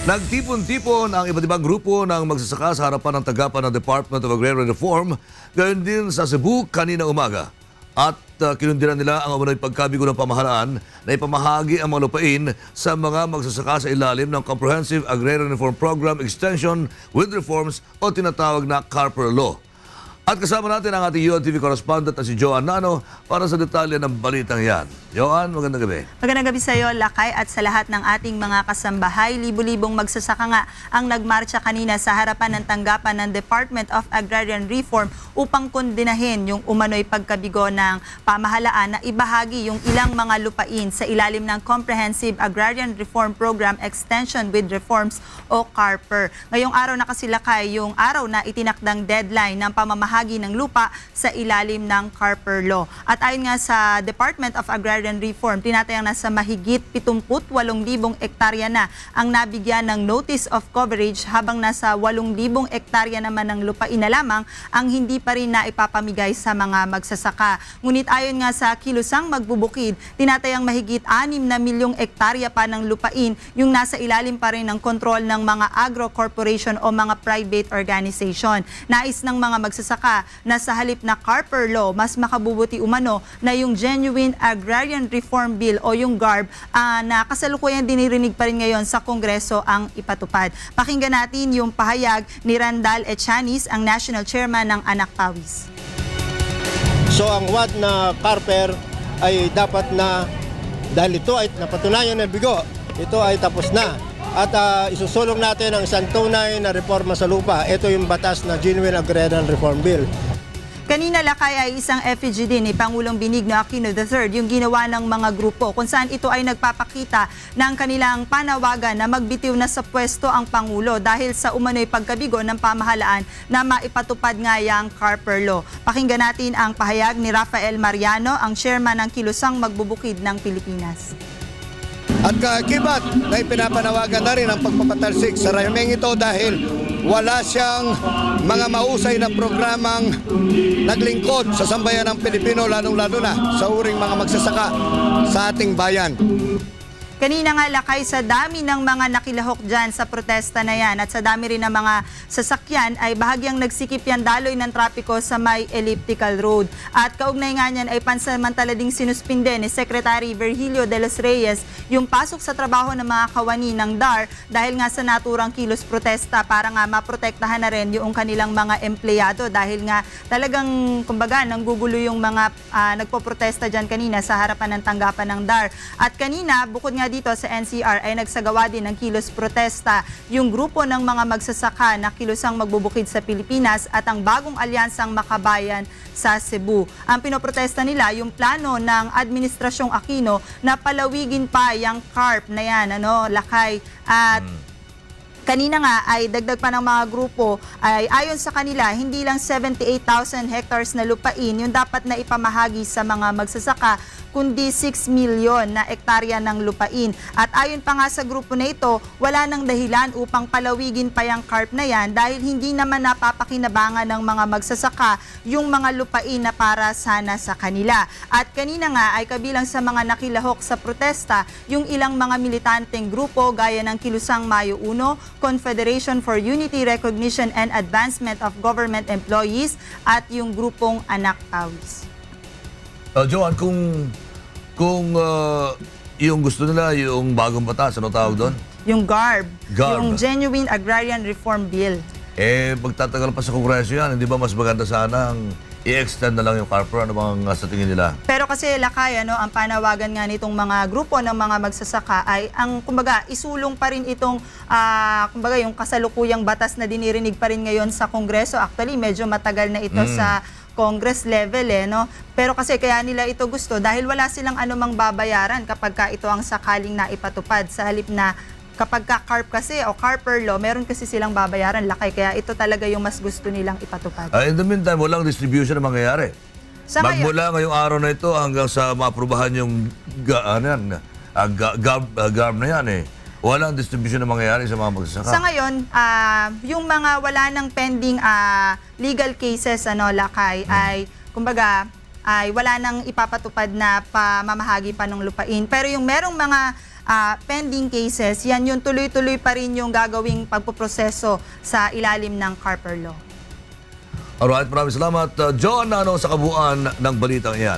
Nagtipon-tipon ang iba't ibang grupo ng magsasaka sa harapan ng tanggapan ng Department of Agrarian Reform, gayon din sa Cebu kanina umaga. At kinundiran nila ang umano'y pagkabigo ng pamahalaan na ipamahagi ang mga lupain sa mga magsasaka sa ilalim ng Comprehensive Agrarian Reform Program Extension with Reforms o tinatawag na Carper Law. At kasama natin ang ating UNTV correspondent na si Joan Nano para sa detalye ng balitang yan. Joan, magandang gabi. Magandang gabi sa iyo, Lakay, at sa lahat ng ating mga kasambahay. Libo-libong magsasaka nga ang nagmarcha kanina sa harapan ng tanggapan ng Department of Agrarian Reform upang kondinahin yung umano'y pagkabigo ng pamahalaan na ibahagi yung ilang mga lupain sa ilalim ng Comprehensive Agrarian Reform Program Extension with Reforms o CARPER. Ngayong araw na kasi, Lakay, yung araw na itinakdang deadline ng pamamahagi ng lupa sa ilalim ng CARPER Law. At ayon nga sa Department of Agrarian Reform, tinatayang nasa mahigit 78,000 ektarya na ang nabigyan ng Notice of Coverage, habang nasa 8,000 ektarya naman ng lupain na lamang ang hindi pa rin na ipapamigay sa mga magsasaka. Ngunit ayon nga sa Kilusang Magbubukid, tinatayang mahigit 6 na milyong ektarya pa ng lupain yung nasa ilalim pa rin ng kontrol ng mga agro corporation o mga private organization. Nais ng mga magsasaka na sa halip na CARPER Law, mas makabubuti umano na yung Genuine Agrarian Reform Bill o yung GARB na kasalukuyan dinirinig pa rin ngayon sa Kongreso ang ipatupad. Pakinggan natin yung pahayag ni Randal Echanis, ang National Chairman ng Anak Pawis. So ang WAD na CARPER ay dapat na, dahil ito ay napatunayan na bigo, ito ay tapos na. At isusulong natin ang isang tunay na reforma sa lupa. Ito yung batas na Genuine Agrarian Reform Bill. Kanina, Lakay, ay isang effigy din ni Pangulong Benigno Aquino III, yung ginawa ng mga grupo, kung saan ito ay nagpapakita ng kanilang panawagan na magbitiw na sa pwesto ang Pangulo dahil sa umano'y pagkabigo ng pamahalaan na maipatupad nga yung CARPER Law. Pakinggan natin ang pahayag ni Rafael Mariano, ang chairman ng Kilusang Magbubukid ng Pilipinas. At kaakibat na ipinapanawagan na rin ang pagpapatalsik sa rayoneng ito dahil wala siyang mga mahusay na programang naglingkod sa sambayan ng Pilipino, lalong-lalo na sa uring mga magsasaka sa ating bayan. Kanina nga, Lakay, sa dami ng mga nakilahok dyan sa protesta na yan at sa dami rin ng mga sasakyan ay bahagyang nagsikip yan daloy ng trapiko sa may elliptical road. At kaugnay nga niyan ay pansamantala ding sinuspinde ni Secretary Virgilio de los Reyes yung pasok sa trabaho ng mga kawani ng DAR dahil nga sa naturang kilos protesta para nga maprotektahan na rin yung kanilang mga empleyado dahil nga talagang, kumbaga, nanggugulo yung mga nagpoprotesta dyan kanina sa harapan ng tanggapan ng DAR. At kanina, bukod nga dito sa NCR ay nagsagawa din ng kilos protesta yung grupo ng mga magsasaka na Kilusang Magbubukid sa Pilipinas at ang bagong alyansang Makabayan sa Cebu. Ang pinoprotesta nila yung plano ng Administrasyong Aquino na palawigin pa yung CARP na yan, Lakay. At kanina nga ay dagdag pa ng mga grupo ay ayon sa kanila hindi lang 78,000 hectares na lupain yung dapat na ipamahagi sa mga magsasaka kundi 6 milyon na ektarya ng lupain. At ayon pa nga sa grupo na ito, wala nang dahilan upang palawigin pa yung CARP na yan dahil hindi naman napapakinabangan ng mga magsasaka yung mga lupain na para sana sa kanila. At kanina nga ay kabilang sa mga nakilahok sa protesta yung ilang mga militanteng grupo gaya ng Kilusang Mayo 1, Confederation for Unity, Recognition and Advancement of Government Employees at yung grupong Anak Pawis. Joan, kung yung gusto nila, yung bagong batas, ano tawag doon? Yung GARB, GARB. yung Genuine Agrarian Reform Bill. Magtatagal pa sa Kongreso yan, hindi ba mas maganda sana ang i-extend na lang yung CARPER? Ano bang sa tingin nila? Pero kasi, Lakay, ang panawagan nga nitong mga grupo ng mga magsasaka ay ang, kumbaga, isulong pa rin itong, kumbaga, yung kasalukuyang batas na dinirinig pa rin ngayon sa Kongreso. Actually, medyo matagal na ito sa Congress level, Pero kasi kaya nila ito gusto dahil wala silang anumang babayaran kapag ka ito ang sakaling naipatupad. Sa halip na kapag ka CARP kasi o CARPER Law, meron kasi silang babayaran, Lakay. Kaya ito talaga yung mas gusto nilang ipatupad. In the meantime, walang distribution na mangyayari. Magmula ngayong araw na ito hanggang sa maaprubahan yung GARB na yan walang distribution na mangyayari sa mga magsasaka. Sa ngayon, yung mga wala ng pending legal cases, Lakay, ay kumbaga ay wala nang ipapatupad na pamamahagi pa ng lupain. Pero yung merong mga pending cases, yan yung tuloy-tuloy pa rin yung gagawing pagpuproseso sa ilalim ng Carper Law. Alright, maraming salamat, John, sa kabuuan ng balitang iyan.